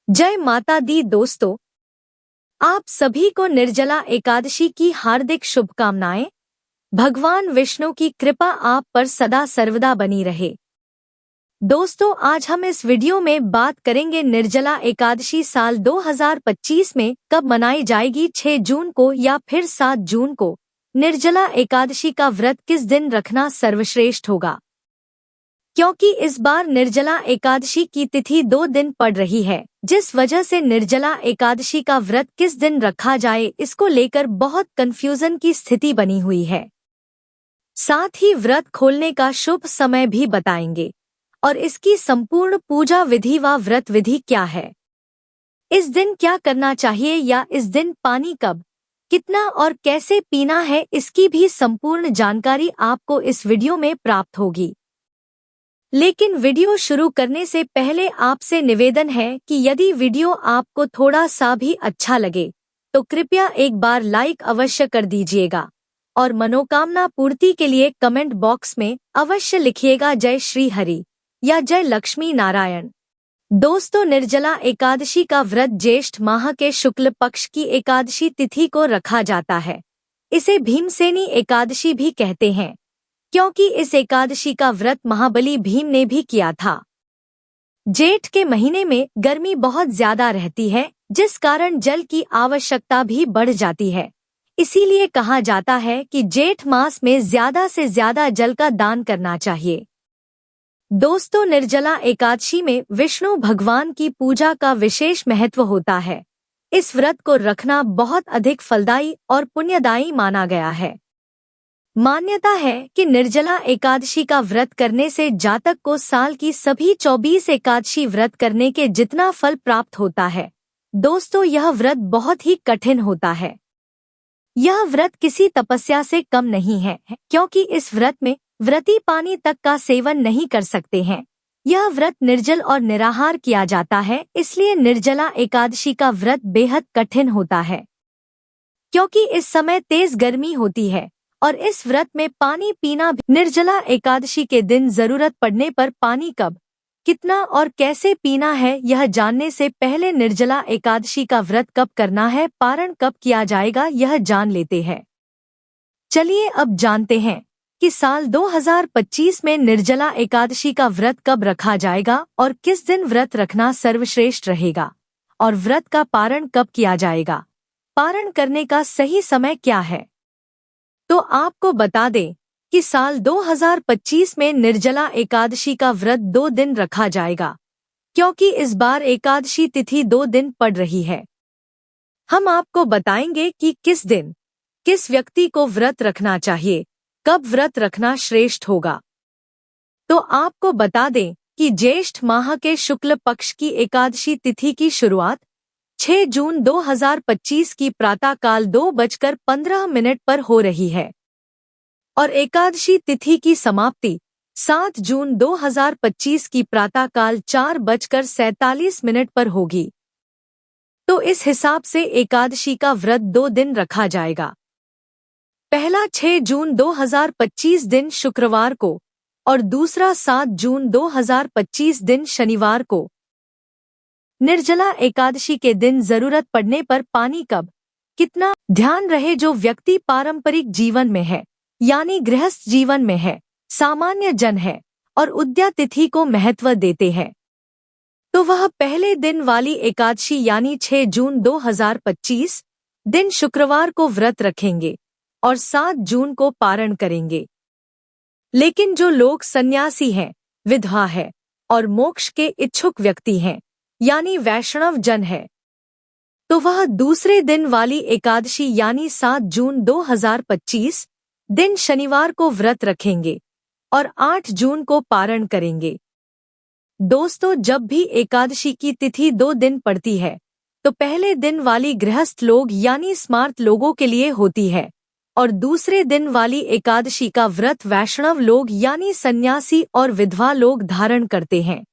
जय माता दी दोस्तों, आप सभी को निर्जला एकादशी की हार्दिक शुभकामनाएं। भगवान विष्णु की कृपा आप पर सदा सर्वदा बनी रहे। दोस्तों, आज हम इस वीडियो में बात करेंगे निर्जला एकादशी साल 2025 में कब मनाई जाएगी। 6 जून को या फिर 7 जून को निर्जला एकादशी का व्रत किस दिन रखना सर्वश्रेष्ठ होगा, क्योंकि इस बार निर्जला एकादशी की तिथि 2 दिन पड़ रही है, जिस वजह से निर्जला एकादशी का व्रत किस दिन रखा जाए इसको लेकर बहुत कंफ्यूजन की स्थिति बनी हुई है। साथ ही व्रत खोलने का शुभ समय भी बताएंगे और इसकी संपूर्ण पूजा विधि व व्रत विधि क्या है, इस दिन क्या करना चाहिए या इस दिन पानी कब, कितना और कैसे पीना है, इसकी भी संपूर्ण जानकारी आपको इस वीडियो में प्राप्त होगी। लेकिन वीडियो शुरू करने से पहले आपसे निवेदन है कि यदि वीडियो आपको थोड़ा सा भी अच्छा लगे तो कृपया एक बार लाइक अवश्य कर दीजिएगा और मनोकामना पूर्ति के लिए कमेंट बॉक्स में अवश्य लिखिएगा जय श्री हरि या जय लक्ष्मी नारायण। दोस्तों, निर्जला एकादशी का व्रत ज्येष्ठ माह के शुक्ल पक्ष की एकादशी तिथि को रखा जाता है। इसे भीमसेनी एकादशी भी कहते हैं, क्योंकि इस एकादशी का व्रत महाबली भीम ने भी किया था। जेठ के महीने में गर्मी बहुत ज्यादा रहती है, जिस कारण जल की आवश्यकता भी बढ़ जाती है। इसीलिए कहा जाता है कि जेठ मास में ज्यादा से ज्यादा जल का दान करना चाहिए। दोस्तों, निर्जला एकादशी में विष्णु भगवान की पूजा का विशेष महत्व होता है। इस व्रत को रखना बहुत अधिक फलदायी और पुण्यदायी माना गया है। मान्यता है कि निर्जला एकादशी का व्रत करने से जातक को साल की सभी 24 एकादशी व्रत करने के जितना फल प्राप्त होता है। दोस्तों, यह व्रत बहुत ही कठिन होता है। यह व्रत किसी तपस्या से कम नहीं है, क्योंकि इस व्रत में व्रती पानी तक का सेवन नहीं कर सकते हैं। यह व्रत निर्जल और निराहार किया जाता है, इसलिए निर्जला एकादशी का व्रत बेहद कठिन होता है, क्योंकि इस समय तेज गर्मी होती है और इस व्रत में पानी पीना भी। निर्जला एकादशी के दिन जरूरत पड़ने पर पानी कब, कितना और कैसे पीना है, यह जानने से पहले निर्जला एकादशी का व्रत कब करना है, पारण कब किया जाएगा, यह जान लेते हैं। चलिए अब जानते हैं कि साल 2025 में निर्जला एकादशी का व्रत कब रखा जाएगा और किस दिन व्रत रखना सर्वश्रेष्ठ रहेगा और व्रत का पारण कब किया जाएगा। पारण करने का सही समय क्या है, तो आपको बता दें कि साल 2025 में निर्जला एकादशी का व्रत 2 दिन रखा जाएगा, क्योंकि इस बार एकादशी तिथि 2 दिन पड़ रही है। हम आपको बताएंगे कि किस दिन किस व्यक्ति को व्रत रखना चाहिए, कब व्रत रखना श्रेष्ठ होगा। तो आपको बता दें कि ज्येष्ठ माह के शुक्ल पक्ष की एकादशी तिथि की शुरुआत 6 जून 2025 की प्रातःकाल 2:15 पर हो रही है और एकादशी तिथि की समाप्ति 7 जून 2025 की प्रातःकाल 4:47 पर होगी। तो इस हिसाब से एकादशी का व्रत 2 दिन रखा जाएगा। पहला 6 जून 2025 दिन शुक्रवार को और दूसरा 7 जून 2025 दिन शनिवार को। निर्जला एकादशी के दिन जरूरत पड़ने पर पानी कब, कितना, ध्यान रहे जो व्यक्ति पारंपरिक जीवन में है, यानी गृहस्थ जीवन में है, सामान्य जन है और उद्या तिथि को महत्व देते हैं, तो वह पहले दिन वाली एकादशी यानी 6 जून 2025 दिन शुक्रवार को व्रत रखेंगे और 7 जून को पारण करेंगे। लेकिन जो लोग सन्यासी हैं, विधवा है और मोक्ष के इच्छुक व्यक्ति हैं, यानी वैष्णव जन है, तो वह दूसरे दिन वाली एकादशी यानी 7 जून 2025 दिन शनिवार को व्रत रखेंगे और 8 जून को पारण करेंगे। दोस्तों, जब भी एकादशी की तिथि 2 दिन पड़ती है तो पहले दिन वाली गृहस्थ लोग यानी स्मार्त लोगों के लिए होती है और दूसरे दिन वाली एकादशी का व्रत वैष्णव लोग यानी सन्यासी और विधवा लोग धारण करते हैं।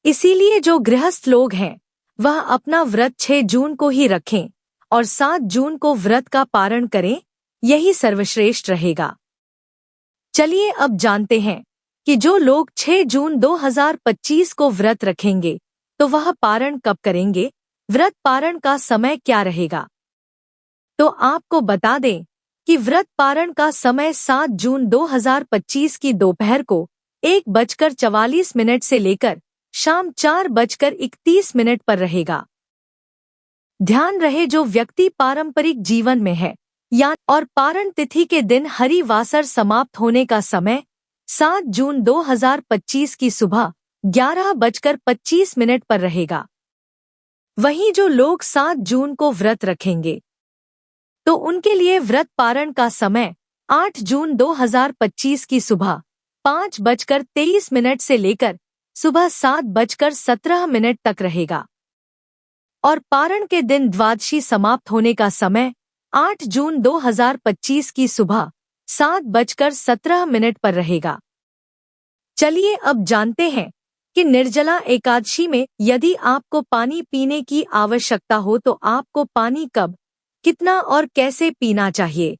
इसीलिए जो गृहस्थ लोग हैं वह अपना व्रत 6 जून को ही रखें और 7 जून को व्रत का पारण करें, यही सर्वश्रेष्ठ रहेगा। चलिए अब जानते हैं कि जो लोग 6 जून 2025 को व्रत रखेंगे तो वह पारण कब करेंगे? व्रत पारण का समय क्या रहेगा? तो आपको बता दें कि व्रत पारण का समय 7 जून 2025 की दोपहर को 1:44 से लेकर शाम 4:31 पर रहेगा। ध्यान रहे, जो व्यक्ति पारंपरिक जीवन में है या और पारण तिथि के दिन हरिवासर समाप्त होने का समय 7 जून 2025 की सुबह 11:25 पर रहेगा। वहीं जो लोग 7 जून को व्रत रखेंगे तो उनके लिए व्रत पारण का समय 8 जून 2025 की सुबह 5:23 से लेकर सुबह 7:17 तक रहेगा और पारण के दिन द्वादशी समाप्त होने का समय 8 जून 2025 की सुबह 7:17 पर रहेगा। चलिए अब जानते हैं कि निर्जला एकादशी में यदि आपको पानी पीने की आवश्यकता हो तो आपको पानी कब, कितना और कैसे पीना चाहिए।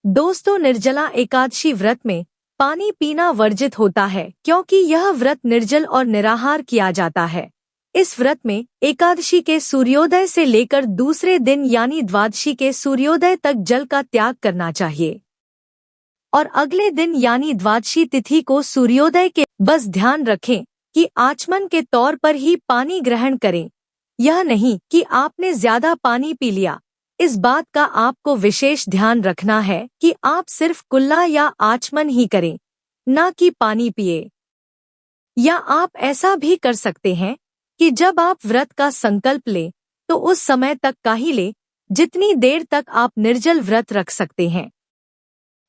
दोस्तों, निर्जला एकादशी व्रत में पानी पीना वर्जित होता है क्योंकि यह व्रत निर्जल और निराहार किया जाता है। इस व्रत में एकादशी के सूर्योदय से लेकर दूसरे दिन यानी द्वादशी के सूर्योदय तक जल का त्याग करना चाहिए और अगले दिन यानी द्वादशी तिथि को सूर्योदय के बस ध्यान रखें कि आचमन के तौर पर ही पानी ग्रहण करें। यह नहीं कि आपने ज्यादा पानी पी लिया। इस बात का आपको विशेष ध्यान रखना है कि आप सिर्फ कुल्ला या आचमन ही करें, न कि पानी पिए। या आप ऐसा भी कर सकते हैं कि जब आप व्रत का संकल्प लें तो उस समय तक का ही लें जितनी देर तक आप निर्जल व्रत रख सकते हैं।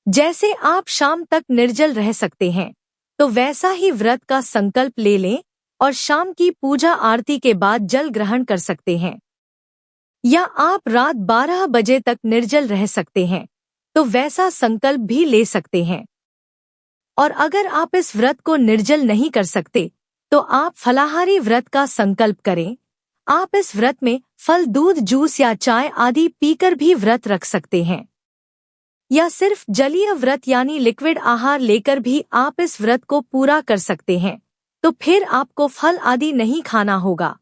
जैसे आप शाम तक निर्जल रह सकते हैं तो वैसा ही व्रत का संकल्प ले लें और शाम की पूजा आरती के बाद जल ग्रहण कर सकते हैं। या आप रात 12 बजे तक निर्जल रह सकते हैं तो वैसा संकल्प भी ले सकते हैं। और अगर आप इस व्रत को निर्जल नहीं कर सकते तो आप फलाहारी व्रत का संकल्प करें। आप इस व्रत में फल, दूध, जूस या चाय आदि पीकर भी व्रत रख सकते हैं या सिर्फ जलीय व्रत यानी लिक्विड आहार लेकर भी आप इस व्रत को पूरा कर सकते हैं। तो फिर आपको फल आदि नहीं खाना होगा,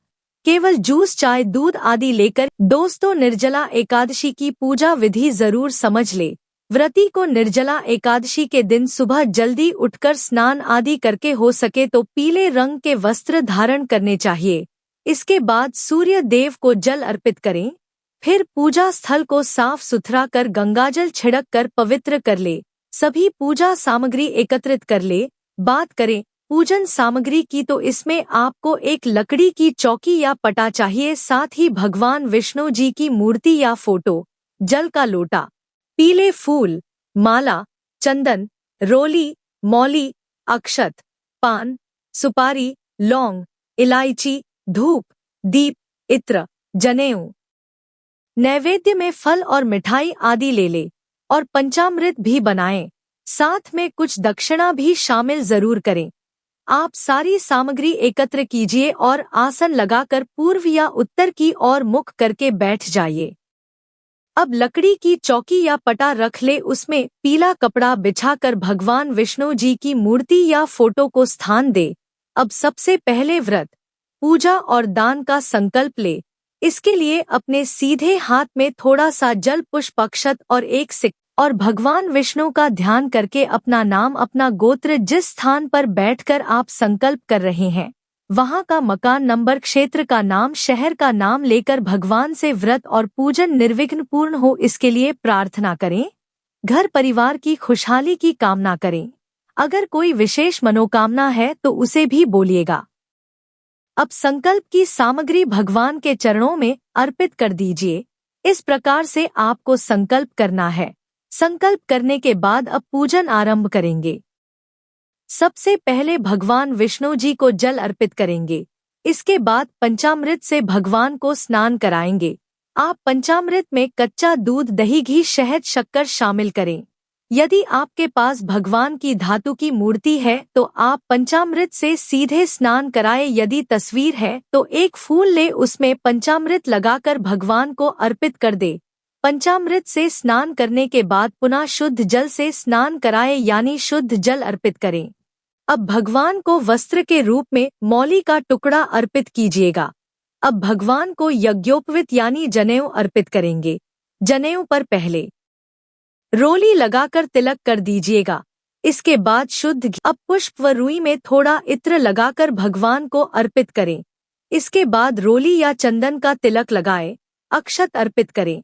केवल जूस, चाय, दूध आदि लेकर। दोस्तों, निर्जला एकादशी की पूजा विधि जरूर समझ ले। व्रती को निर्जला एकादशी के दिन सुबह जल्दी उठकर स्नान आदि करके हो सके तो पीले रंग के वस्त्र धारण करने चाहिए। इसके बाद सूर्य देव को जल अर्पित करें। फिर पूजा स्थल को साफ सुथरा कर गंगाजल छिड़क कर पवित्र कर ले। सभी पूजा सामग्री एकत्रित कर ले। बात करें पूजन सामग्री की तो इसमें आपको एक लकड़ी की चौकी या पटा चाहिए, साथ ही भगवान विष्णु जी की मूर्ति या फोटो, जल का लोटा, पीले फूल, माला, चंदन, रोली, मौली, अक्षत, पान, सुपारी, लौंग, इलायची, धूप, दीप, इत्र, जनेऊ। नैवेद्य में फल और मिठाई आदि ले ले और पंचामृत भी बनाएं। साथ में कुछ दक्षिणा भी शामिल जरूर करें। आप सारी सामग्री एकत्र कीजिए और आसन लगाकर पूर्व या उत्तर की ओर मुख करके बैठ जाइए। अब लकड़ी की चौकी या पटा रख ले, उसमें पीला कपड़ा बिछाकर भगवान विष्णु जी की मूर्ति या फोटो को स्थान दे। अब सबसे पहले व्रत, पूजा और दान का संकल्प ले। इसके लिए अपने सीधे हाथ में थोड़ा सा जल, पुष्प, अक्षत और एक सिक्का और भगवान विष्णु का ध्यान करके अपना नाम, अपना गोत्र, जिस स्थान पर बैठकर आप संकल्प कर रहे हैं वहां का मकान नंबर, क्षेत्र का नाम, शहर का नाम लेकर भगवान से व्रत और पूजन निर्विघ्न पूर्ण हो इसके लिए प्रार्थना करें। घर परिवार की खुशहाली की कामना करें। अगर कोई विशेष मनोकामना है तो उसे भी बोलिएगा। अब संकल्प की सामग्री भगवान के चरणों में अर्पित कर दीजिए। इस प्रकार से आपको संकल्प करना है। संकल्प करने के बाद अब पूजन आरंभ करेंगे। सबसे पहले भगवान विष्णु जी को जल अर्पित करेंगे। इसके बाद पंचामृत से भगवान को स्नान कराएंगे। आप पंचामृत में कच्चा दूध, दही, घी, शहद, शक्कर शामिल करें। यदि आपके पास भगवान की धातु की मूर्ति है तो आप पंचामृत से सीधे स्नान कराएं। यदि तस्वीर है तो एक फूल ले, उसमें पंचामृत लगाकर भगवान को अर्पित कर दे। पंचामृत से स्नान करने के बाद पुनः शुद्ध जल से स्नान कराएं यानी शुद्ध जल अर्पित करें। अब भगवान को वस्त्र के रूप में मौली का टुकड़ा अर्पित कीजिएगा। अब भगवान को यज्ञोपवीत यानी जनेऊ अर्पित करेंगे। जनेऊ पर पहले रोली लगाकर तिलक कर दीजिएगा। इसके बाद शुद्ध घी अब पुष्प व रुई में थोड़ा इत्र लगाकर भगवान को अर्पित करें। इसके बाद रोली या चंदन का तिलक लगाए, अक्षत अर्पित करें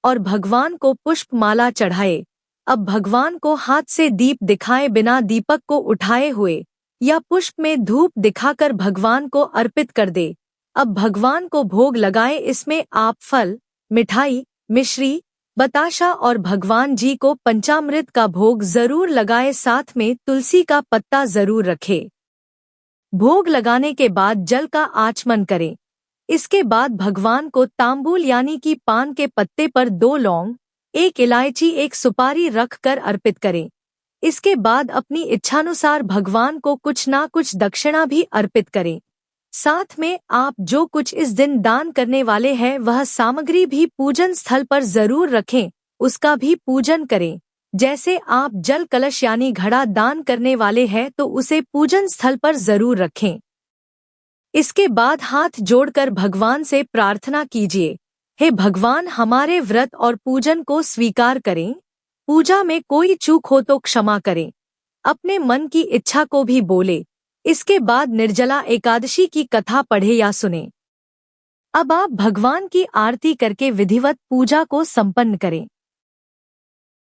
और भगवान को पुष्प माला चढ़ाए। अब भगवान को हाथ से दीप दिखाए बिना दीपक को उठाए हुए या पुष्प में धूप दिखाकर भगवान को अर्पित कर दे। अब भगवान को भोग लगाए। इसमें आप फल, मिठाई, मिश्री, बताशा और भगवान जी को पंचामृत का भोग जरूर लगाए। साथ में तुलसी का पत्ता जरूर रखे। भोग लगाने के बाद जल का आचमन करें। इसके बाद भगवान को तांबूल यानी कि पान के पत्ते पर 2 लौंग, 1 इलायची, 1 सुपारी रख कर अर्पित करें। इसके बाद अपनी इच्छानुसार भगवान को कुछ ना कुछ दक्षिणा भी अर्पित करें। साथ में आप जो कुछ इस दिन दान करने वाले हैं वह सामग्री भी पूजन स्थल पर जरूर रखें, उसका भी पूजन करें। जैसे आप जल कलश यानी घड़ा दान करने वाले हैं तो उसे पूजन स्थल पर जरूर रखें। इसके बाद हाथ जोड़कर भगवान से प्रार्थना कीजिए, हे भगवान हमारे व्रत और पूजन को स्वीकार करें। पूजा में कोई चूक हो तो क्षमा करें। अपने मन की इच्छा को भी बोले। इसके बाद निर्जला एकादशी की कथा पढ़े या सुने। अब आप भगवान की आरती करके विधिवत पूजा को संपन्न करें।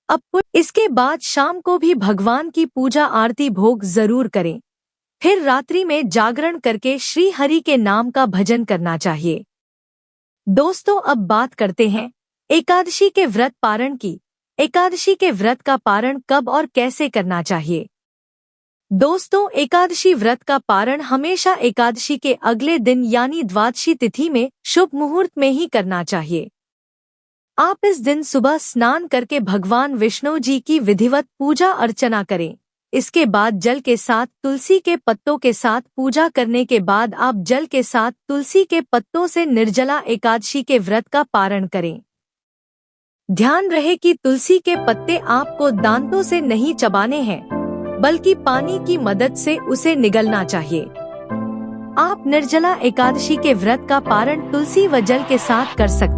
अब इसके बाद शाम को भी भगवान की पूजा आरती भोग जरूर करें। फिर रात्रि में जागरण करके श्री हरि के नाम का भजन करना चाहिए। दोस्तों अब बात करते हैं एकादशी के व्रत पारण की। एकादशी के व्रत का पारण कब और कैसे करना चाहिए? दोस्तों एकादशी व्रत का पारण हमेशा एकादशी के अगले दिन यानी द्वादशी तिथि में शुभ मुहूर्त में ही करना चाहिए। आप इस दिन सुबह स्नान करके भगवान विष्णु जी की विधिवत पूजा अर्चना करें। इसके बाद जल के साथ तुलसी के पत्तों के साथ पूजा करने के बाद आप जल के साथ तुलसी के पत्तों से निर्जला एकादशी के व्रत का पारण करें। ध्यान रहे कि तुलसी के पत्ते आपको दांतों से नहीं चबाने हैं, बल्कि पानी की मदद से उसे निगलना चाहिए। आप निर्जला एकादशी के व्रत का पारण तुलसी व जल के साथ कर सकते हैं।